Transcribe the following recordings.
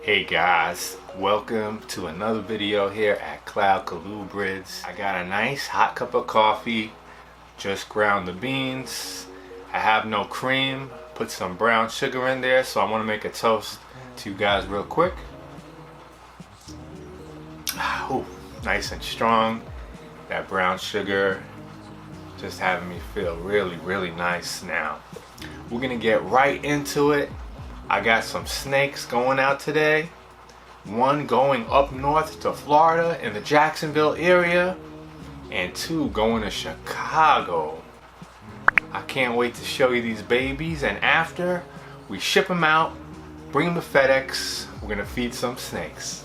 Hey guys, welcome to another video here at Colubrids. I got a nice hot cup of coffee, just ground the beans. I have no cream, put some brown sugar in there, so I want to make a toast to you guys real quick. Ooh, nice and strong. That brown sugar just having me feel really nice. Now we're gonna get right into it. I got some snakes going out today. One going up north to Florida in the Jacksonville area, and two going to Chicago. I can't wait to show you these babies, and after we ship them out, bring them to FedEx, we're gonna feed some snakes.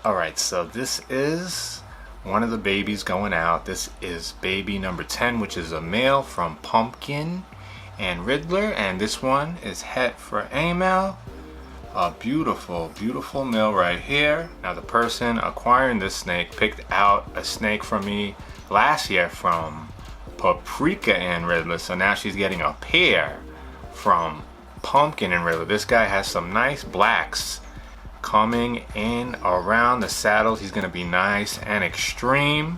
Alright, so this is one of the babies going out. This is baby number 10, which is a male from Pumpkin and Riddler, and this one is het for Amel. A beautiful male right here. Now the person acquiring this snake picked out a snake from me last year from Paprika and Riddler, so now she's getting a pair from Pumpkin and Riddler. This guy has some nice blacks coming in around the saddles. He's gonna be nice and extreme,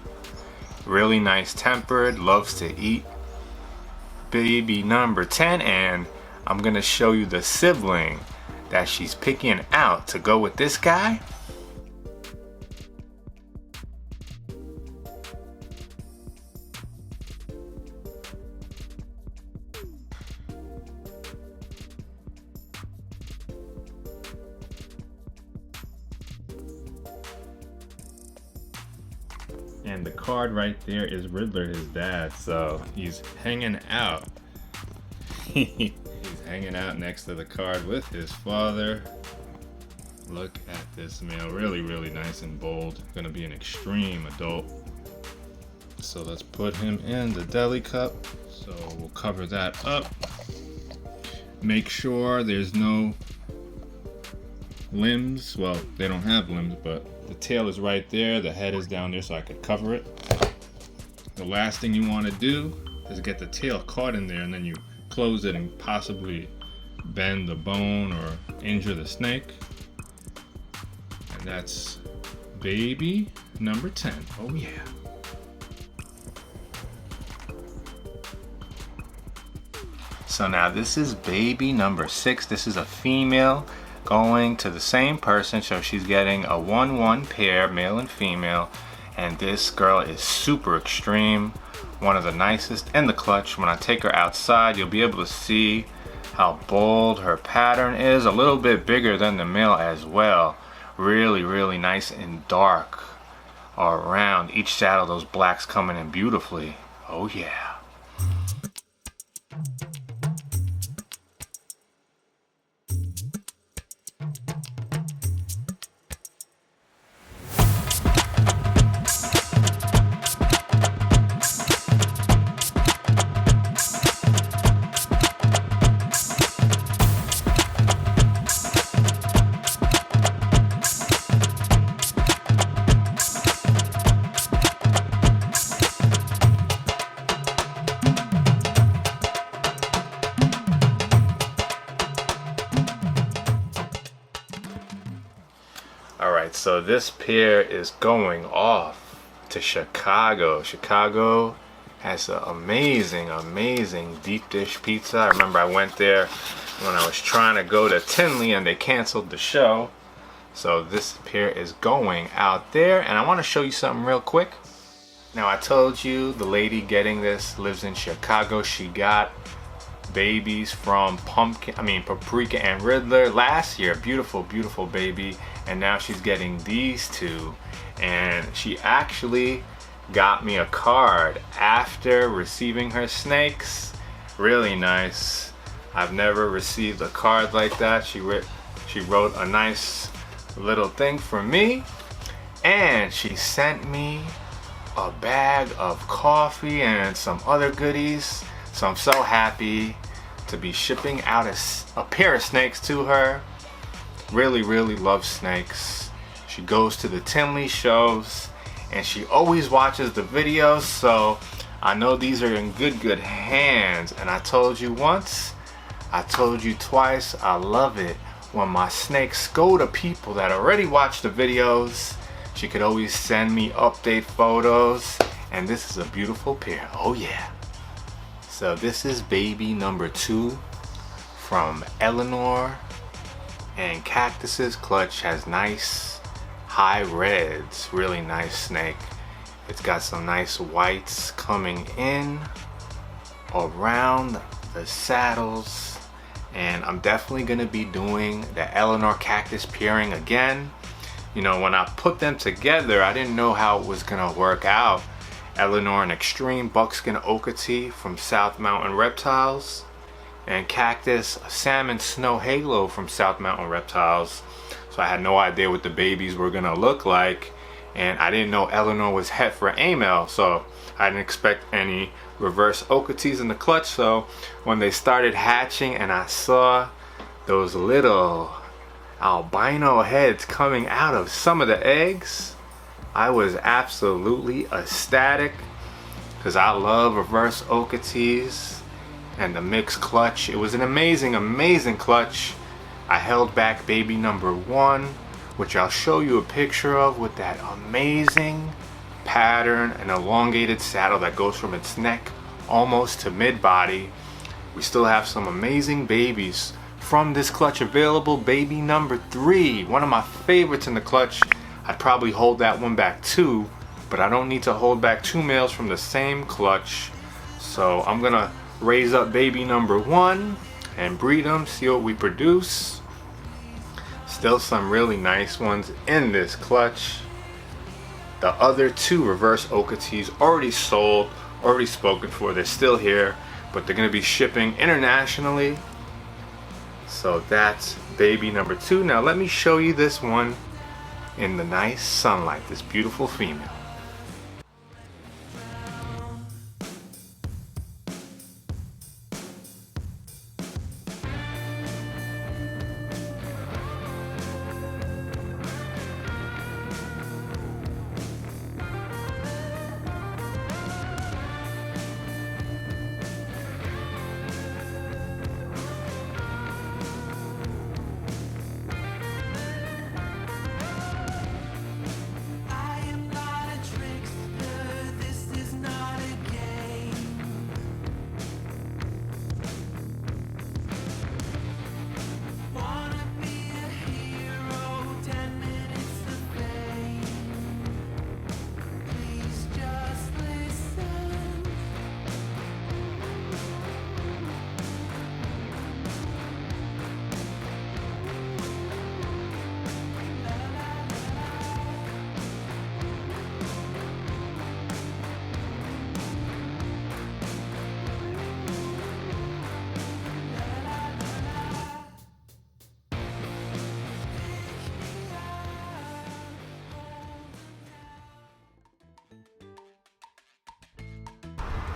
really nice tempered, loves to eat. Baby number 10, and I'm gonna show you the sibling that she's picking out to go with this guy. And the card right there is Riddler, his dad, so he's hanging out. He's hanging out next to the card with his father. Look at this male, really nice and bold. Gonna be an extreme adult. So let's put him in the deli cup. So we'll cover that up. Make sure there's no limbs. Well, they don't have limbs, but the tail is right there, the head is down there, so I could cover it. The last thing you want to do is get the tail caught in there, and then you close it and possibly bend the bone or injure the snake. And that's baby number 10. Oh yeah. So now this is baby number 6. This is a female going to the same person, so she's getting a 1-1 pair, male and female, and this girl is super extreme, one of the nicest in the clutch. When I take her outside, you'll be able to see how bold her pattern is, a little bit bigger than the male as well. Really nice and dark around each saddle, those blacks coming in beautifully. Oh yeah. Alright, so this pair is going off to Chicago. Chicago has an amazing deep dish pizza. I remember I went there when I was trying to go to Tinley and they canceled the show. So this pair is going out there, and I want to show you something real quick. Now I told you the lady getting this lives in Chicago. She got babies from Paprika and Riddler last year. Beautiful, beautiful baby. And now she's getting these two. And she actually got me a card after receiving her snakes. Really nice. I've never received a card like that. She wrote a nice little thing for me. And she sent me a bag of coffee and some other goodies. So I'm so happy to be shipping out a pair of snakes to her. Really, really loves snakes. She goes to the Tinley shows and she always watches the videos, so I know these are in good hands. And I told you once, I told you twice, I love it when my snakes go to people that already watch the videos. She could always send me update photos, and this is a beautiful pair. Oh yeah. So this is baby number 2 from Eleanor, and Cactus's clutch has nice high reds. Really nice snake. It's got some nice whites coming in around the saddles, and I'm definitely gonna be doing the Eleanor cactus pairing again. You know, when I put them together, I didn't know how it was gonna work out. Eleanor, an extreme buckskin okatee from South Mountain Reptiles, and Cactus, a salmon snow halo from South Mountain Reptiles. So I had no idea what the babies were gonna look like, and I didn't know Eleanor was het for AML, so I didn't expect any reverse okatees in the clutch. So when they started hatching and I saw those little albino heads coming out of some of the eggs, I was absolutely ecstatic, because I love reverse okatees and the mixed clutch. It was an amazing clutch. I held back baby number 1, which I'll show you a picture of, with that amazing pattern and elongated saddle that goes from its neck almost to mid-body. We still have some amazing babies from this clutch available. Baby number 3, one of my favorites in the clutch. I'd probably hold that one back too, but I don't need to hold back 2 males from the same clutch. So I'm gonna raise up baby number 1 and breed them, see what we produce. Still some really nice ones in this clutch. The other 2 reverse okatees already sold, already spoken for. They're still here, but they're gonna be shipping internationally. So that's baby number 2. Now let me show you this one in the nice sunlight, this beautiful female.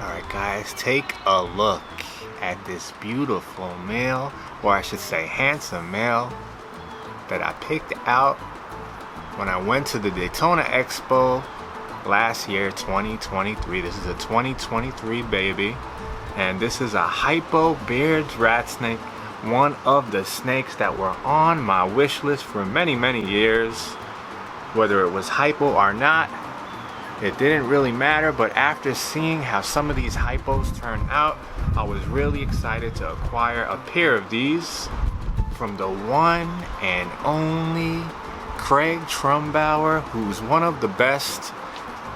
Alright guys, take a look at this beautiful male, or I should say handsome male, that I picked out when I went to the Daytona Expo last year, 2023. This is a 2023 baby, and this is a Hypo Baird's rat snake, one of the snakes that were on my wish list for many years. Whether it was hypo or not, it didn't really matter, but after seeing how some of these hypos turn out, I was really excited to acquire a pair of these from the one and only Craig Trumbauer, who's one of the best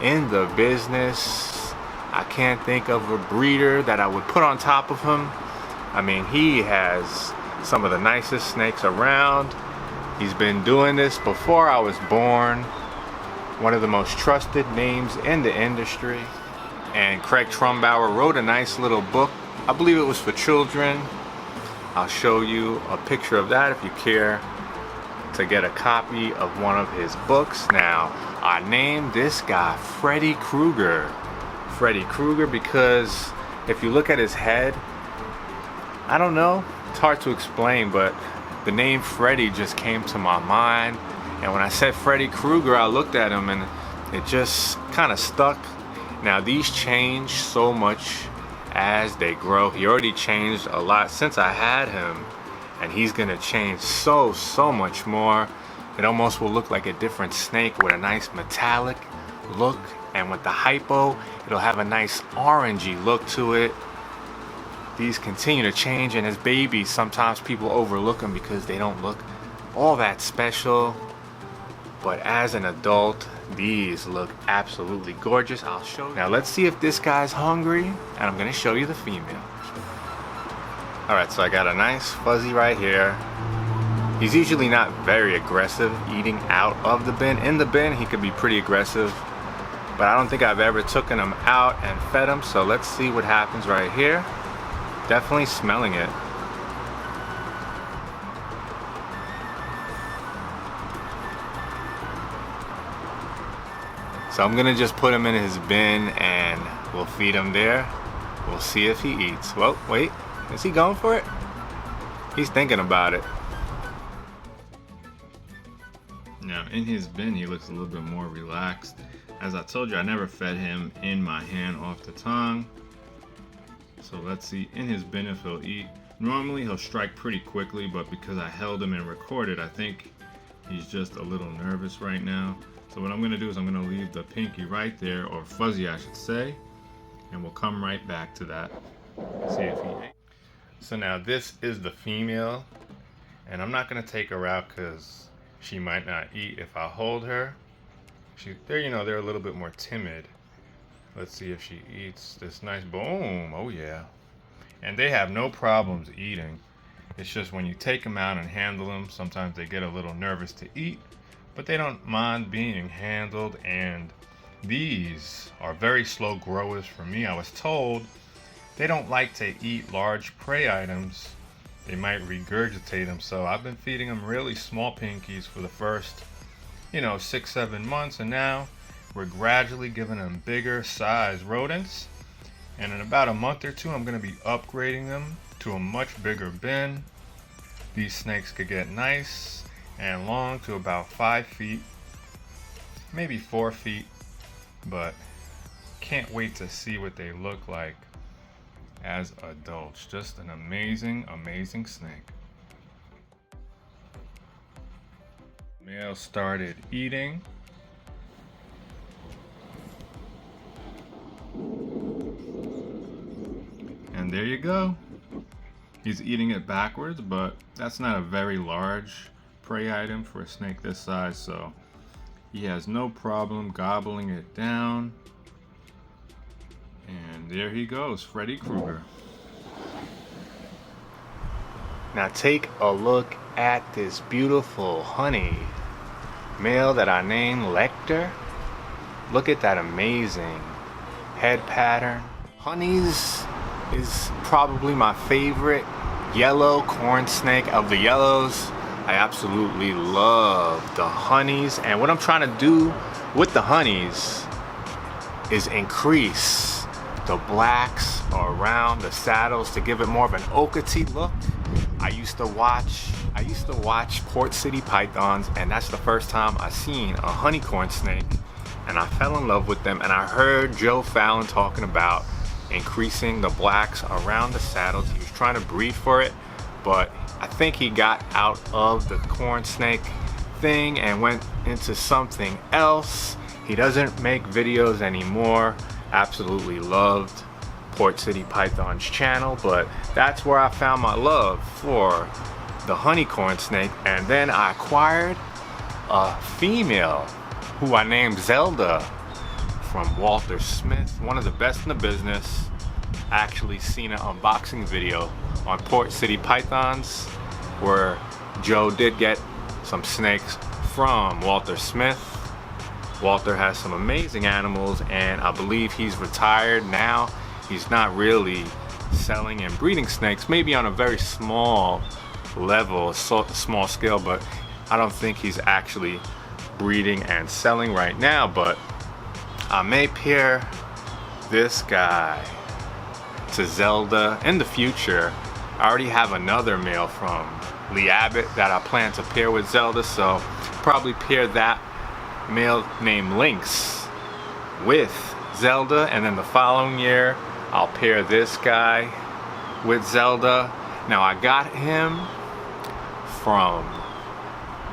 in the business. I can't think of a breeder that I would put on top of him. I mean, he has some of the nicest snakes around. He's been doing this before I was born. One of the most trusted names in the industry. And Craig Trumbauer wrote a nice little book. I believe it was for children. I'll show you a picture of that if you care to get a copy of one of his books. Now, I named this guy Freddy Krueger. Freddy Krueger because if you look at his head, I don't know, it's hard to explain, but the name Freddy just came to my mind. And when I said Freddy Krueger, I looked at him and it just kind of stuck. Now these change so much as they grow. He already changed a lot since I had him, and he's gonna change so much more. It almost will look like a different snake with a nice metallic look, and with the hypo, it'll have a nice orangey look to it. These continue to change, and as babies, sometimes people overlook them because they don't look all that special. But as an adult, these look absolutely gorgeous. I'll show you. Now let's see if this guy's hungry, and I'm gonna show you the female. All right, so I got a nice fuzzy right here. He's usually not very aggressive eating out of the bin. In the bin, he could be pretty aggressive, but I don't think I've ever taken him out and fed him. So let's see what happens right here. Definitely smelling it. So I'm gonna just put him in his bin and we'll feed him there. We'll see if he eats. Well, wait, is he going for it? He's thinking about it. Now in his bin, he looks a little bit more relaxed. As I told you, I never fed him in my hand off the tongue. So let's see in his bin if he'll eat. Normally he'll strike pretty quickly, but because I held him and recorded, I think he's just a little nervous right now. So what I'm gonna do is I'm gonna leave the pinky right there, or fuzzy I should say, and we'll come right back to that. See if he ate. So now this is the female, and I'm not gonna take her out because she might not eat if I hold her. They're a little bit more timid. Let's see if she eats this nice boom. Oh yeah. And they have no problems eating. It's just when you take them out and handle them, sometimes they get a little nervous to eat. But they don't mind being handled, and these are very slow growers for me. I was told they don't like to eat large prey items. They might regurgitate them, so I've been feeding them really small pinkies for the first, 6-7 months, and now we're gradually giving them bigger size rodents. And in about a month or two, I'm going to be upgrading them to a much bigger bin. These snakes could get nice and long to about 5 feet, maybe 4 feet, but can't wait to see what they look like as adults. Just an amazing snake. Male started eating. And there you go. He's eating it backwards, but that's not a very large prey item for a snake this size, so he has no problem gobbling it down. And there he goes, Freddy Krueger. Now take a look at this beautiful honey male that I named Lecter. Look at that amazing head pattern. Honeys is probably my favorite yellow corn snake of the yellows. I absolutely love the honeys, and what I'm trying to do with the honeys is increase the blacks around the saddles to give it more of an ochre look. I used to watch Port City pythons, and that's the first time I seen a honey corn snake, and I fell in love with them. And I heard Joe Fallon talking about increasing the blacks around the saddles. He was trying to breed for it, but I think he got out of the corn snake thing and went into something else. He doesn't make videos anymore. Absolutely loved Port City Python's channel, but that's where I found my love for the honey corn snake. And then I acquired a female who I named Zelda from Walter Smith, one of the best in the business. Actually seen an unboxing video on Port City Pythons, where Joe did get some snakes from Walter Smith. Walter has some amazing animals, and I believe he's retired now. He's not really selling and breeding snakes, maybe on a very small level, small scale, but I don't think he's actually breeding and selling right now. But I may pair this guy to Zelda in the future. I already have another male from Lee Abbott that I plan to pair with Zelda, so probably pair that male named Lynx with Zelda, and then the following year I'll pair this guy with Zelda. Now I got him from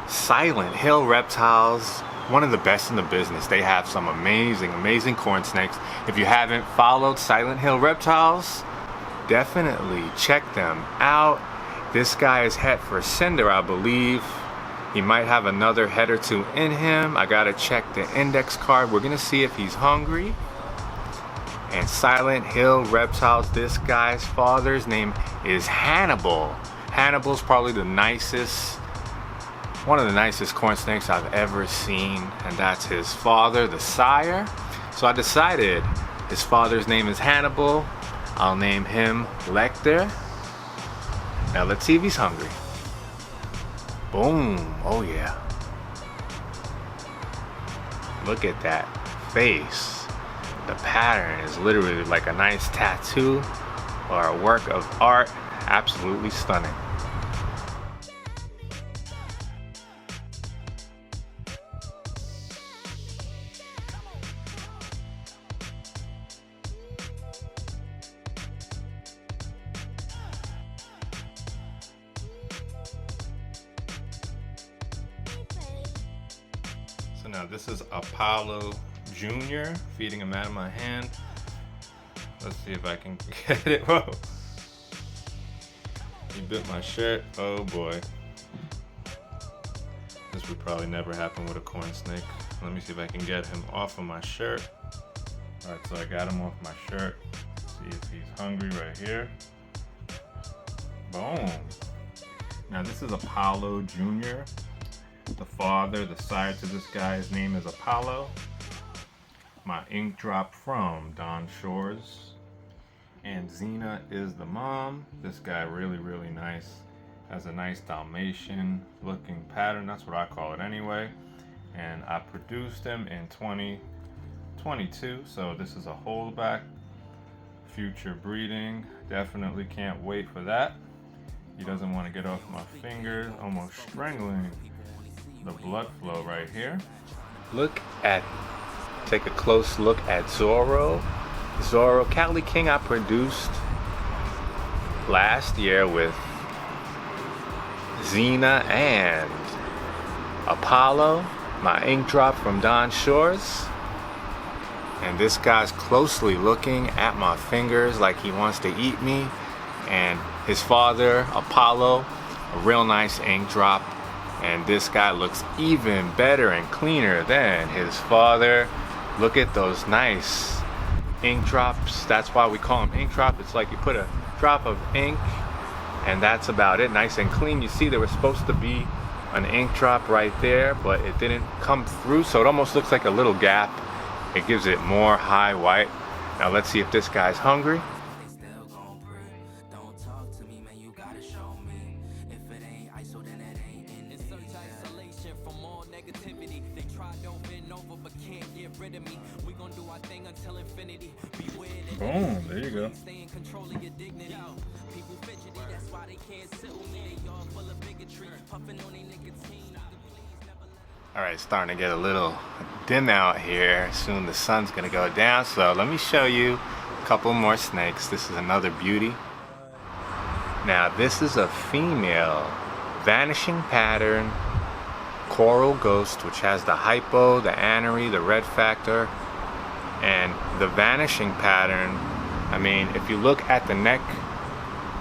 Silent Hill Reptiles, one of the best in the business. They have some amazing corn snakes. If you haven't followed Silent Hill Reptiles, definitely check them out. This guy is het for Cinder, I believe. He might have another head or two in him. I gotta check the index card. We're gonna see if he's hungry. And Silent Hill Reptiles, this guy's father's name is Hannibal. Hannibal's probably one of the nicest corn snakes I've ever seen, and that's his father, the sire. So I decided his father's name is Hannibal. I'll name him Lecter. Now let's see if he's hungry. Boom. Oh yeah. Look at that face. The pattern is literally like a nice tattoo or a work of art. Absolutely stunning. So now this is Apollo Jr. feeding him out of my hand. Let's see if I can get it. Whoa. He bit my shirt. Oh boy. This would probably never happen with a corn snake. Let me see if I can get him off of my shirt. Alright, so I got him off my shirt. See if he's hungry right here. Boom. Now this is Apollo Jr. The father, the sire to this guy, his name is Apollo. My ink drop from Don Shores. And Xena is the mom. This guy really nice. Has a nice Dalmatian looking pattern. That's what I call it anyway. And I produced him in 2022. So this is a holdback. Future breeding. Definitely can't wait for that. He doesn't want to get off my fingers. Almost strangling the blood flow right here. Take a close look at Zorro. Cali King I produced last year with Xena and Apollo, my ink drop from Don Shores. And this guy's closely looking at my fingers like he wants to eat me. And his father, Apollo, a real nice ink drop. And this guy looks even better and cleaner than his father. Look at those nice ink drops. That's why we call them ink drop. It's like you put a drop of ink and that's about it. Nice and clean. You see there was supposed to be an ink drop right there, but it didn't come through, so it almost looks like a little gap. It gives it more high white. Now let's see if this guy's hungry. Boom, there you go. Alright, it's starting to get a little dim out here. Soon the sun's gonna go down, so let me show you a couple more snakes. This is another beauty. Now this is a female vanishing pattern coral ghost, which has the hypo, the anery, the red factor, and the vanishing pattern. I mean, if you look at the neck,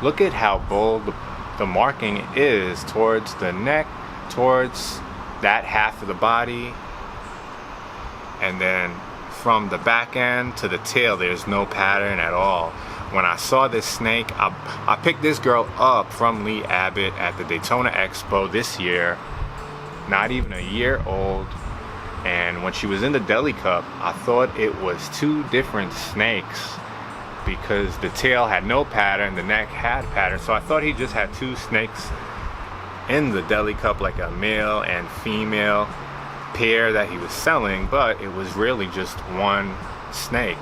look at how bold the marking is towards the neck, towards that half of the body, and then from the back end to the tail there's no pattern at all. when I saw this snake, I picked this girl up from Lee Abbott at the Daytona Expo this year, not even a year old. And when she was in the deli cup, I thought it was two different snakes because the tail had no pattern, the neck had pattern. So I thought he just had two snakes in the deli cup, like a male and female pair that he was selling, but it was really just one snake.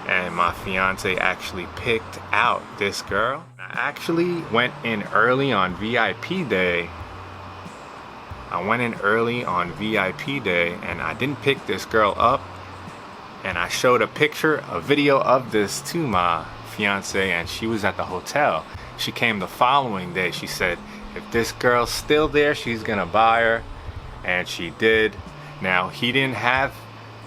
And my fiance actually picked out this girl. I actually went in early on VIP day. And I didn't pick this girl up. And I showed a video of this to my fiance, and she was at the hotel. She came the following day. She said, if this girl's still there, she's gonna buy her. And she did. Now, he didn't have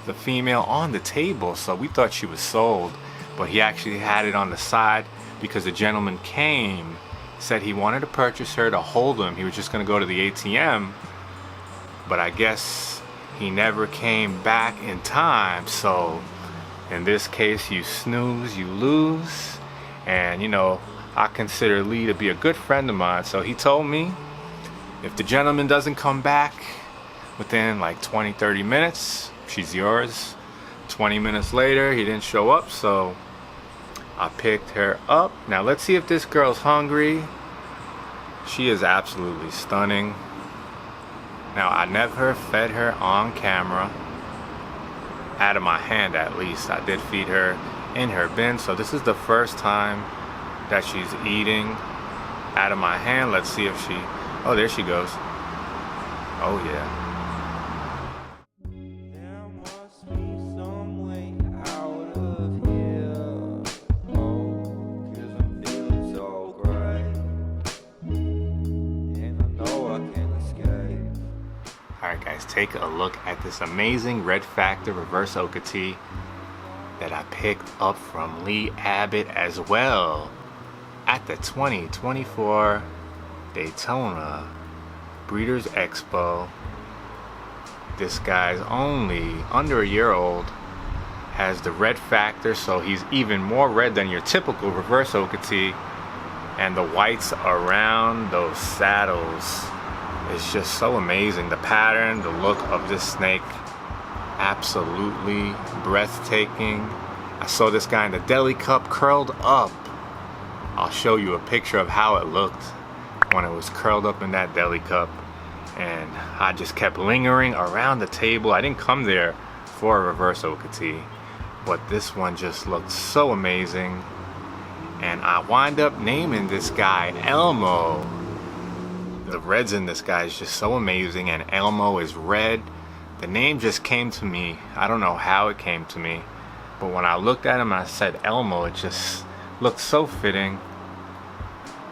the female on the table, so we thought she was sold, but he actually had it on the side because the gentleman came, said he wanted to purchase her to hold him. He was just gonna go to the ATM, but I guess he never came back in time. So in this case, you snooze, you lose. And you know, I consider Lee to be a good friend of mine, so he told me if the gentleman doesn't come back within like 20-30 minutes, she's yours. 20 minutes later, he didn't show up, so I picked her up. Now let's see if this girl's hungry. She is absolutely stunning. Now, I never fed her on camera, out of my hand at least. I did feed her in her bin, so this is the first time that she's eating out of my hand. Let's see if she, oh, there she goes. Oh yeah. Alright guys, take a look at this amazing Red Factor reverse Okatee that I picked up from Lee Abbott as well at the 2024 Daytona Breeders' Expo. This guy's only under a year old, has the Red Factor, so he's even more red than your typical reverse Okatee, and the whites around those saddles. It's just so amazing. The pattern, the look of this snake, absolutely breathtaking. I saw this guy in the deli cup curled up. I'll show you a picture of how it looked when it was curled up in that deli cup. And I just kept lingering around the table. I didn't come there for a reverse Okatee, but this one just looked so amazing. And I wind up naming this guy Elmo. The reds in this guy is just so amazing, and Elmo is red. The name just came to me. I don't know how it came to me, but when I looked at him, I said Elmo. It just looked so fitting.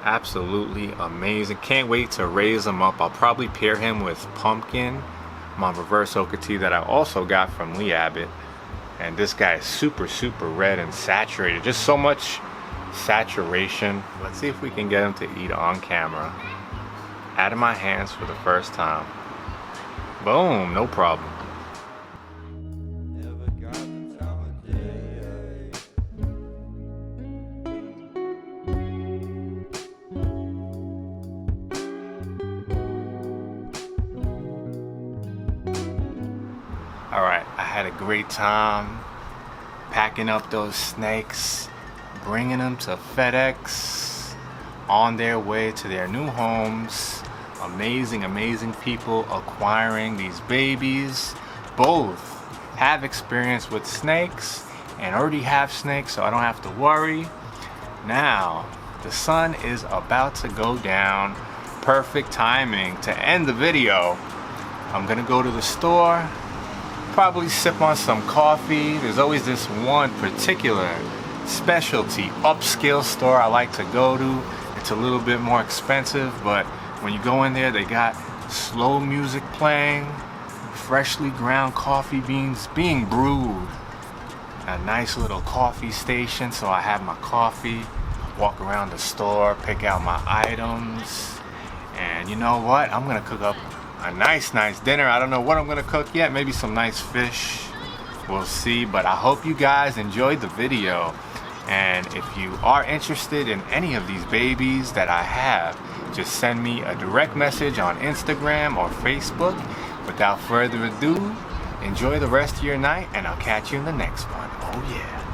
Absolutely amazing. Can't wait to raise him up. I'll probably pair him with Pumpkin, my reverse Okatee that I also got from Lee Abbott. And this guy is super, super red and saturated. Just so much saturation. Let's see if we can get him to eat on camera. Out of my hands for the first time. Boom, no problem. Alright, I had a great time packing up those snakes, bringing them to FedEx, on their way to their new homes. Amazing, amazing people acquiring these babies. Both have experience with snakes and already have snakes, so I don't have to worry. Now, the sun is about to go down. Perfect timing to end the video. I'm gonna go to the store, probably sip on some coffee. There's always this one particular specialty upscale store I like to go to. It's a little bit more expensive, but when you go in there, they got slow music playing, freshly ground coffee beans being brewed. A nice little coffee station, so I have my coffee, walk around the store, pick out my items, and you know what? I'm gonna cook up a nice dinner. I don't know what I'm gonna cook yet, maybe some nice fish. We'll see, but I hope you guys enjoyed the video. And if you are interested in any of these babies that I have, just send me a direct message on Instagram or Facebook. Without further ado, enjoy the rest of your night, and I'll catch you in the next one. Oh yeah.